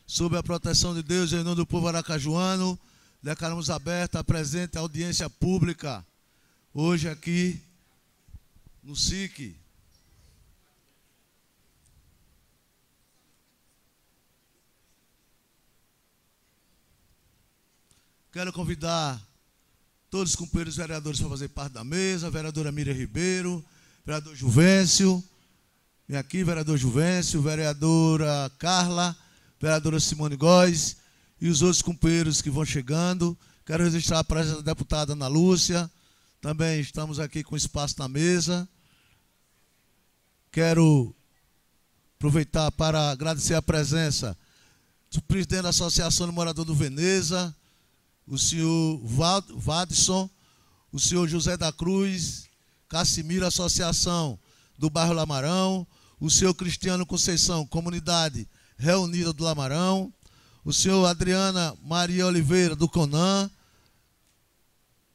sob a proteção de Deus, em nome do povo aracajuano, declaramos aberta a presente audiência pública, hoje aqui no SIC. Quero convidar todos os companheiros vereadores para fazer parte da mesa, a vereadora Miriam Ribeiro, vereador Juvencio, vem aqui, vereador Juvencio, vereadora Carla, vereadora Simone Góes e os outros companheiros que vão chegando. Quero registrar a presença da deputada Ana Lúcia, também estamos aqui com espaço na mesa. Quero aproveitar para agradecer a presença do presidente da Associação de Moradores do Veneza, o senhor Vadson, o senhor José da Cruz, Cassimiro, Associação do Bairro Lamarão, o senhor Cristiano Conceição, Comunidade Reunida do Lamarão, o senhor Adriana Maria Oliveira, do CONAN.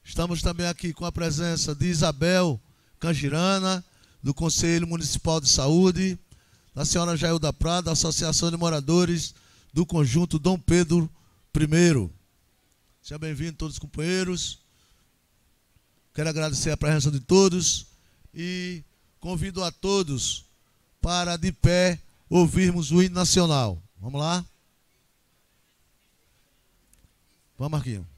Estamos também aqui com a presença de Isabel Cangirana, do Conselho Municipal de Saúde, da senhora Jailda Prada, da Associação de Moradores do Conjunto Dom Pedro I. Seja bem-vindo todos os companheiros. Quero agradecer a presença de todos e convido a todos para, de pé, ouvirmos o hino nacional. Vamos lá? Vamos, Marquinhos.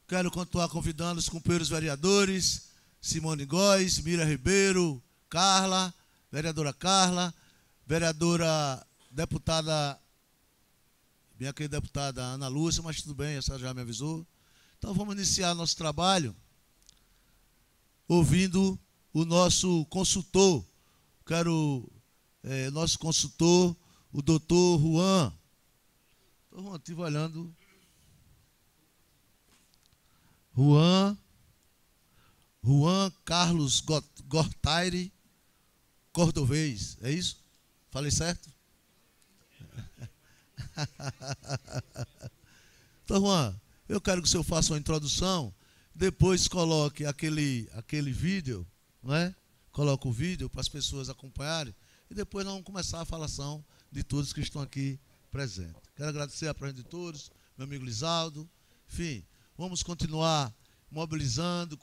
Quero continuar convidando os companheiros vereadores, Simone Góes, Mira Ribeiro, Carla, vereadora deputada, minha querida deputada Ana Lúcia, mas tudo bem, essa já me avisou. Então vamos iniciar nosso trabalho ouvindo o nosso consultor. Nosso consultor, o doutor Juan. Juan, estive olhando. Juan Carlos Gortaire Cordovez, é isso? Falei certo? Então, Juan, eu quero que o senhor faça uma introdução, depois coloque aquele vídeo, não é? Coloque o vídeo para as pessoas acompanharem, e depois nós vamos começar a falação de todos que estão aqui presentes. Quero agradecer a presença de todos, meu amigo Lisaldo. Enfim, vamos continuar mobilizando.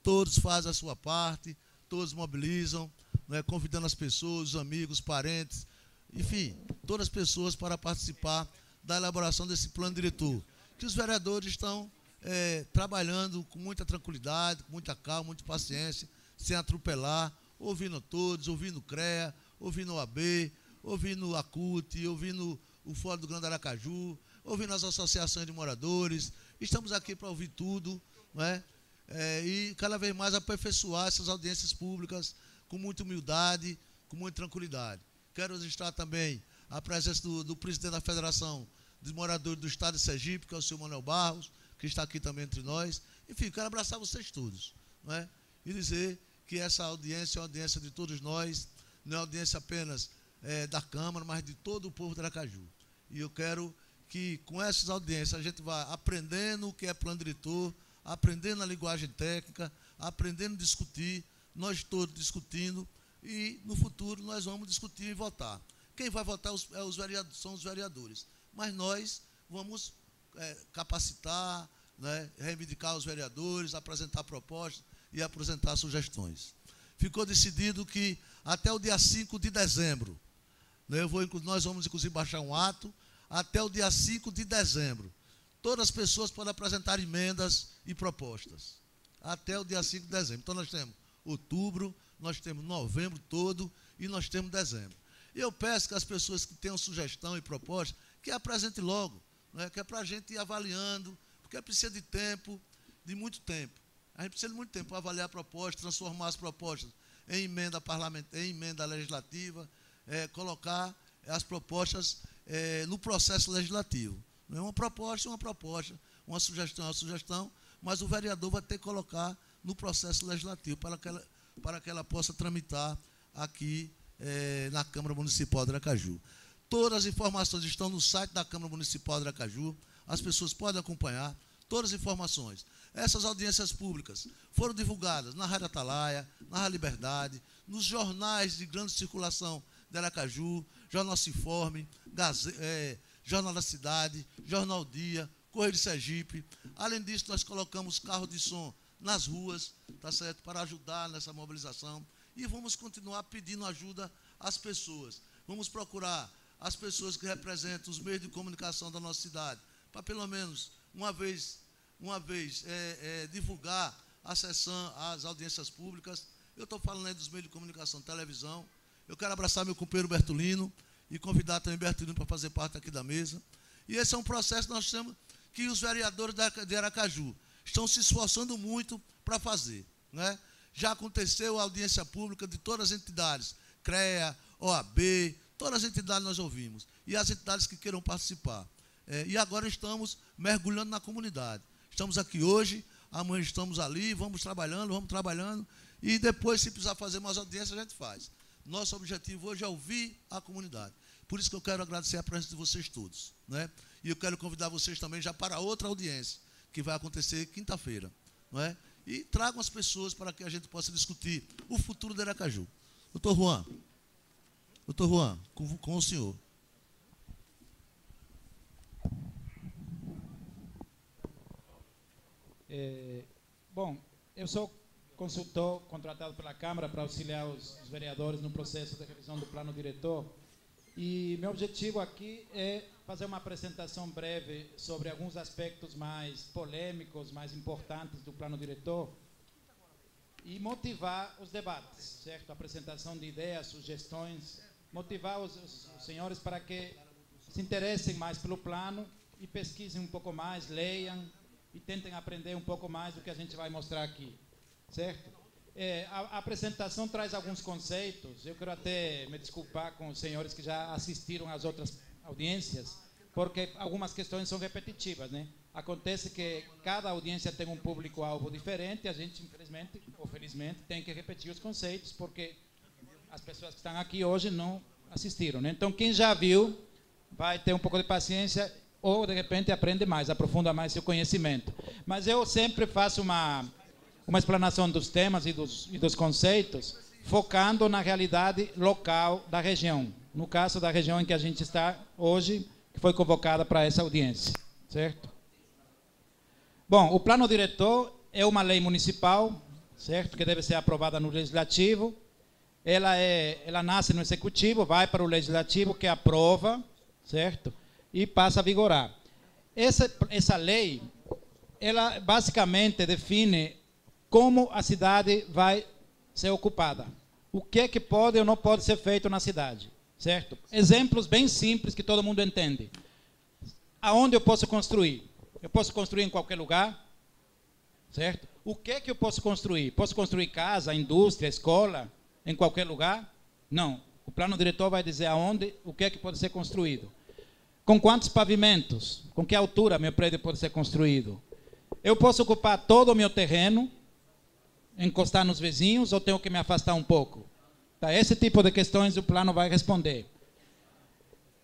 Todos fazem a sua parte, todos mobilizam, né, convidando as pessoas, os amigos, os parentes, enfim, todas as pessoas para participar da elaboração desse plano diretor, que os vereadores estão trabalhando com muita tranquilidade, com muita calma, muita paciência, sem atropelar, ouvindo todos, ouvindo o CREA, ouvindo o OAB, ouvindo a CUT, ouvindo o Fórum do Grande Aracaju, ouvindo as associações de moradores. Estamos aqui para ouvir tudo, não é? E cada vez mais aperfeiçoar essas audiências públicas com muita humildade, com muita tranquilidade. Quero registrar também a presença do presidente da Federação dos Moradores do Estado de Sergipe, que é o senhor Manuel Barros, que está aqui também entre nós. Enfim, quero abraçar vocês todos, não é? E dizer que essa audiência é uma audiência de todos nós, não é audiência apenas da Câmara, mas de todo o povo de Aracaju. E eu quero que com essas audiências a gente vá aprendendo o que é plano diretor, aprendendo a linguagem técnica, aprendendo a discutir, nós todos discutindo, e no futuro nós vamos discutir e votar. Quem vai votar são os vereadores, mas nós vamos capacitar, né, reivindicar os vereadores, apresentar propostas e apresentar sugestões. Ficou decidido que até o dia 5 de dezembro, né, nós vamos inclusive baixar um ato, até o dia 5 de dezembro, todas as pessoas podem apresentar emendas e propostas. Até o dia 5 de dezembro. Então nós temos outubro, nós temos novembro todo e nós temos dezembro. E eu peço que as pessoas que tenham sugestão e proposta, que apresentem logo, né, que é para a gente ir avaliando, porque precisa de tempo, de muito tempo. A gente precisa de muito tempo para avaliar a proposta, transformar as propostas em emenda parlamentar, em emenda legislativa, colocar as propostas no processo legislativo. Não é uma proposta, uma sugestão é uma sugestão, mas o vereador vai ter que colocar no processo legislativo para que ela possa tramitar aqui na Câmara Municipal de Aracaju. Todas as informações estão no site da Câmara Municipal de Aracaju, as pessoas podem acompanhar todas as informações. Essas audiências públicas foram divulgadas na Rádio Atalaia, na Rádio Liberdade, nos jornais de grande circulação de Aracaju, Jornal Se Informe, Jornal da Cidade, Jornal Dia, Correio de Sergipe. Além disso, nós colocamos carros de som nas ruas, tá certo, para ajudar nessa mobilização. E vamos continuar pedindo ajuda às pessoas. Vamos procurar as pessoas que representam os meios de comunicação da nossa cidade, para pelo menos uma vez divulgar a sessão, as audiências públicas. Eu estou falando aí dos meios de comunicação, televisão. Eu quero abraçar meu companheiro Bertolino e convidar também Bertolino para fazer parte aqui da mesa. E esse é um processo que nós temos, que os vereadores de Aracaju estão se esforçando muito para fazer, né? Já aconteceu a audiência pública de todas as entidades, CREA, OAB, todas as entidades nós ouvimos, e as entidades que queiram participar. E agora estamos mergulhando na comunidade. Estamos aqui hoje, amanhã estamos ali, vamos trabalhando, e depois, se precisar fazer mais audiências, a gente faz. Nosso objetivo hoje é ouvir a comunidade. Por isso que eu quero agradecer a presença de vocês todos, né? E eu quero convidar vocês também já para outra audiência, que vai acontecer quinta-feira, não é? E tragam as pessoas para que a gente possa discutir o futuro de Aracaju. Doutor Juan, com o senhor. Bom, eu sou consultor contratado pela Câmara para auxiliar os vereadores no processo de revisão do plano diretor, e meu objetivo aqui é fazer uma apresentação breve sobre alguns aspectos mais polêmicos, mais importantes do plano diretor e motivar os debates, certo? A apresentação de ideias, sugestões, motivar os senhores para que se interessem mais pelo plano e pesquisem um pouco mais, leiam e tentem aprender um pouco mais do que a gente vai mostrar aqui, certo? A apresentação traz alguns conceitos. Eu quero até me desculpar com os senhores que já assistiram às outras audiências, porque algumas questões são repetitivas, né? Acontece que cada audiência tem um público-alvo diferente, e a gente, infelizmente ou felizmente, tem que repetir os conceitos, porque as pessoas que estão aqui hoje não assistiram, né? Então, quem já viu vai ter um pouco de paciência ou, de repente, aprende mais, aprofunda mais seu conhecimento. Mas eu sempre faço uma explanação dos temas e dos conceitos, focando na realidade local da região. No caso da região em que a gente está hoje, que foi convocada para essa audiência, certo? Bom, o plano diretor é uma lei municipal, certo? Que deve ser aprovada no legislativo. Ela nasce no executivo, vai para o legislativo, que aprova, certo? E passa a vigorar. Essa lei, ela basicamente define como a cidade vai ser ocupada. O que pode ou não pode ser feito na cidade, certo? Exemplos bem simples que todo mundo entende. Aonde eu posso construir? Eu posso construir em qualquer lugar, certo? O que eu posso construir? Posso construir casa, indústria, escola, em qualquer lugar? Não. O plano diretor vai dizer aonde, o que pode ser construído. Com quantos pavimentos? Com que altura meu prédio pode ser construído? Eu posso ocupar todo o meu terreno, encostar nos vizinhos, ou tenho que me afastar um pouco? Tá? Esse tipo de questões o plano vai responder.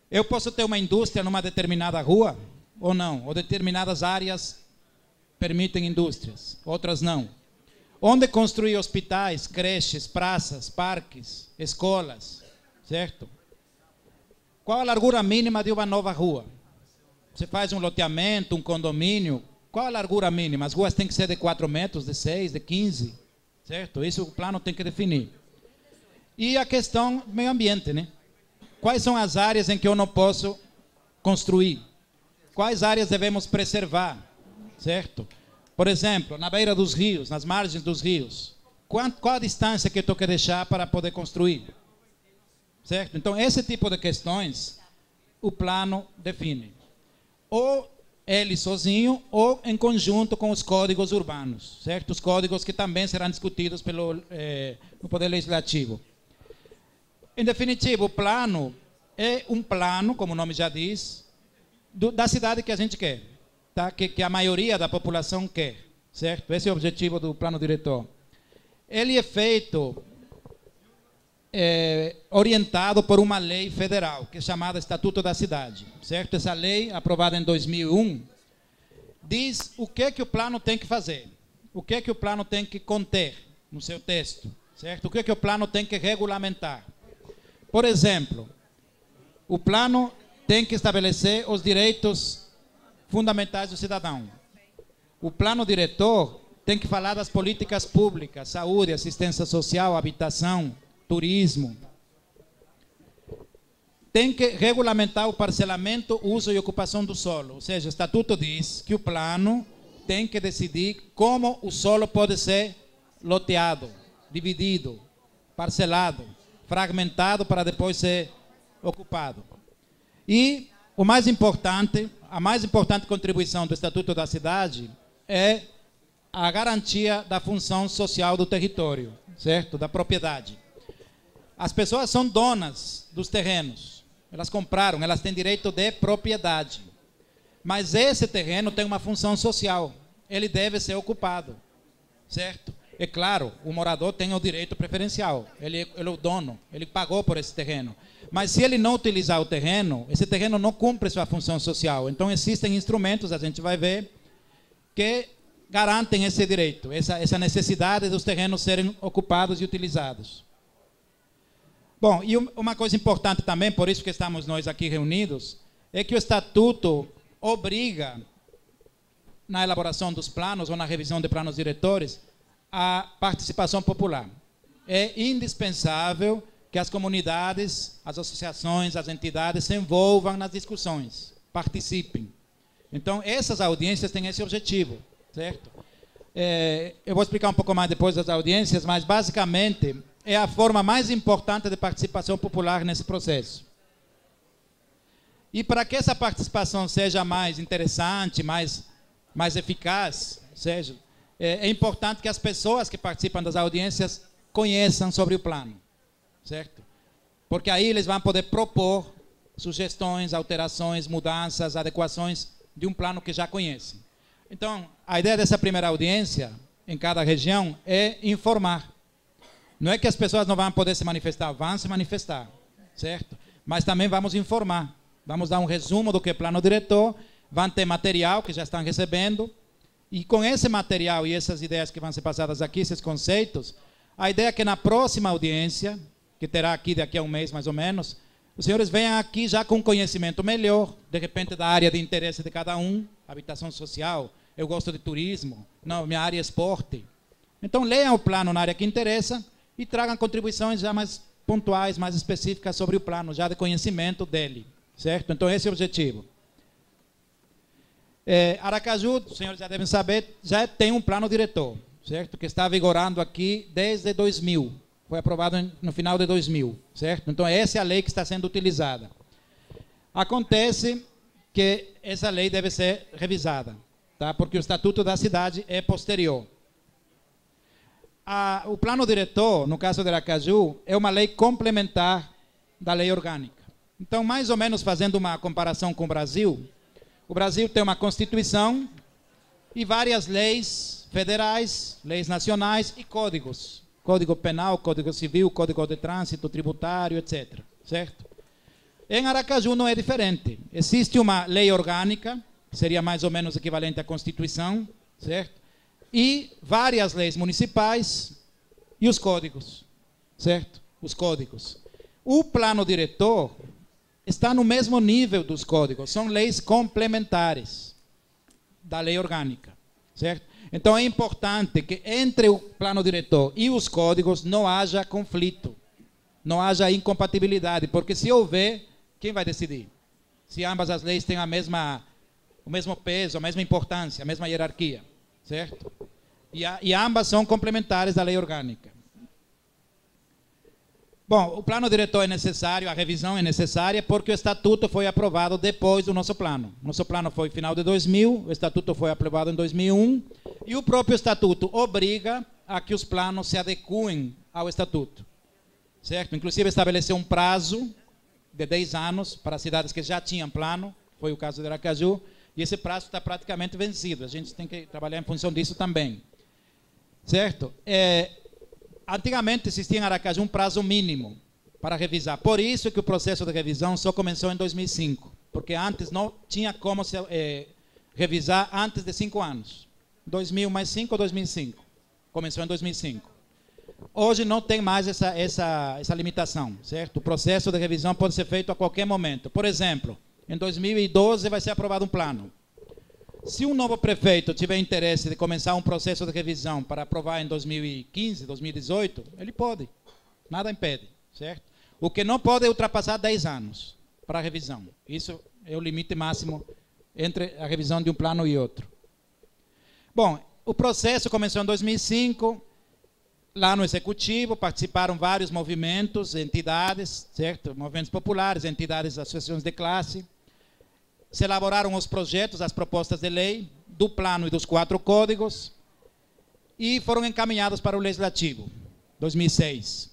Eu posso ter uma indústria numa determinada rua, ou não? Ou determinadas áreas permitem indústrias, outras não. Onde construir hospitais, creches, praças, parques, escolas, certo? Qual a largura mínima de uma nova rua? Você faz um loteamento, um condomínio, qual a largura mínima? As ruas têm que ser de 4 metros, de 6, de 15, certo? Isso o plano tem que definir. E a questão do meio ambiente, né? Quais são as áreas em que eu não posso construir? Quais áreas devemos preservar, certo? Por exemplo, na beira dos rios, nas margens dos rios, qual a distância que eu tenho que deixar para poder construir? Certo? Então, esse tipo de questões, o plano define. Ou ele sozinho, ou em conjunto com os códigos urbanos, certo? Os códigos que também serão discutidos no Poder Legislativo. Em definitivo, o plano é um plano, como o nome já diz, da cidade que a gente quer, tá? Que a maioria da população quer, certo? Esse é o objetivo do plano diretor. Ele é feito orientado por uma lei federal, que é chamada Estatuto da Cidade, certo? Essa lei, aprovada em 2001, diz o que o plano tem que fazer, o que o plano tem que conter no seu texto, certo? O que o plano tem que regulamentar. Por exemplo, o plano tem que estabelecer os direitos fundamentais do cidadão. O plano diretor tem que falar das políticas públicas, saúde, assistência social, habitação, turismo. Tem que regulamentar o parcelamento, uso e ocupação do solo. Ou seja, o estatuto diz que o plano tem que decidir como o solo pode ser loteado, dividido, parcelado, fragmentado para depois ser ocupado. E o mais importante, a mais importante contribuição do Estatuto da Cidade é a garantia da função social do território, certo? Da propriedade. As pessoas são donas dos terrenos. Elas compraram, elas têm direito de propriedade. Mas esse terreno tem uma função social. Ele deve ser ocupado, certo? É claro, o morador tem o direito preferencial. Ele é o dono, ele pagou por esse terreno. Mas se ele não utilizar o terreno, esse terreno não cumpre sua função social. Então existem instrumentos, a gente vai ver, que garantem esse direito, essa necessidade dos terrenos serem ocupados e utilizados. Bom, e uma coisa importante também, por isso que estamos nós aqui reunidos, é que o Estatuto obriga, na elaboração dos planos ou na revisão de planos diretores, a participação popular. É indispensável que as comunidades, as associações, as entidades se envolvam nas discussões, participem. Então, essas audiências têm esse objetivo, certo? Eu vou explicar um pouco mais depois das audiências, mas, basicamente, é a forma mais importante de participação popular nesse processo. E para que essa participação seja mais interessante, mais eficaz, é importante que as pessoas que participam das audiências conheçam sobre o plano, certo? Porque aí eles vão poder propor sugestões, alterações, mudanças, adequações de um plano que já conhecem. Então, a ideia dessa primeira audiência, em cada região, é informar. Não é que as pessoas não vão poder se manifestar, vão se manifestar, certo? Mas também vamos informar. Vamos dar um resumo do que é plano diretor, vão ter material que já estão recebendo, e com esse material e essas ideias que vão ser passadas aqui, esses conceitos, a ideia é que na próxima audiência, que terá aqui daqui a um mês mais ou menos, os senhores venham aqui já com um conhecimento melhor, de repente da área de interesse de cada um, habitação social, eu gosto de turismo, não, minha área é esporte. Então leiam o plano na área que interessa e tragam contribuições já mais pontuais, mais específicas sobre o plano, já de conhecimento dele. Certo? Então, esse é o objetivo. Aracaju, os senhores já devem saber, já tem um plano diretor, certo? Que está vigorando aqui desde 2000. Foi aprovado no final de 2000, certo? Então, essa é a lei que está sendo utilizada. Acontece que essa lei deve ser revisada, tá? Porque o Estatuto da Cidade é posterior. O plano diretor, no caso de Aracaju, é uma lei complementar da lei orgânica. Então, mais ou menos fazendo uma comparação com o Brasil tem uma Constituição e várias leis federais, leis nacionais e códigos. Código Penal, Código Civil, Código de Trânsito, Tributário, etc. Certo? Em Aracaju não é diferente. Existe uma lei orgânica, que seria mais ou menos equivalente à Constituição, certo? E várias leis municipais e os códigos, certo? Os códigos. O plano diretor está no mesmo nível dos códigos, são leis complementares da lei orgânica, certo? Então é importante que entre o plano diretor e os códigos não haja conflito, não haja incompatibilidade, porque se houver, quem vai decidir? Se ambas as leis têm o mesmo peso, a mesma importância, a mesma hierarquia, certo? E ambas são complementares da lei orgânica. Bom, o plano diretor é necessário, a revisão é necessária, porque o Estatuto foi aprovado depois do nosso plano. Nosso plano foi no final de 2000, o Estatuto foi aprovado em 2001, e o próprio Estatuto obriga a que os planos se adequem ao Estatuto. Certo? Inclusive estabeleceu um prazo de 10 anos para cidades que já tinham plano, foi o caso de Aracaju, e esse prazo está praticamente vencido. A gente tem que trabalhar em função disso também. Certo? Antigamente existia em Aracaju um prazo mínimo para revisar. Por isso que o processo de revisão só começou em 2005. Porque antes não tinha como se revisar antes de 5 anos. 2000 mais 5 ou 2005. Começou em 2005. Hoje não tem mais essa limitação, certo? O processo de revisão pode ser feito a qualquer momento. Por exemplo, em 2012 vai ser aprovado um plano. Se um novo prefeito tiver interesse de começar um processo de revisão para aprovar em 2015, 2018, ele pode. Nada impede, certo? O que não pode é ultrapassar 10 anos para a revisão. Isso é o limite máximo entre a revisão de um plano e outro. Bom, o processo começou em 2005. Lá no Executivo participaram vários movimentos, entidades, certo? Movimentos populares, entidades, associações de classe. Se elaboraram os projetos, as propostas de lei, do plano e dos 4 códigos, e foram encaminhados para o Legislativo, 2006.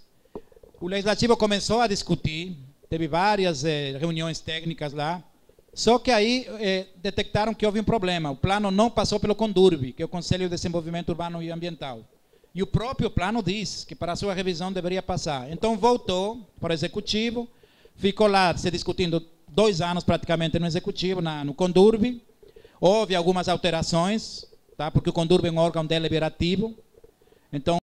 O Legislativo começou a discutir, teve várias reuniões técnicas lá, só que aí detectaram que houve um problema. O plano não passou pelo CONDURB, que é o Conselho de Desenvolvimento Urbano e Ambiental. E o próprio plano diz que para a sua revisão deveria passar. Então voltou para o Executivo, ficou lá se discutindo 2 anos praticamente no Executivo, no CONDURB. Houve algumas alterações, tá? Porque o CONDURB é um órgão deliberativo. Então,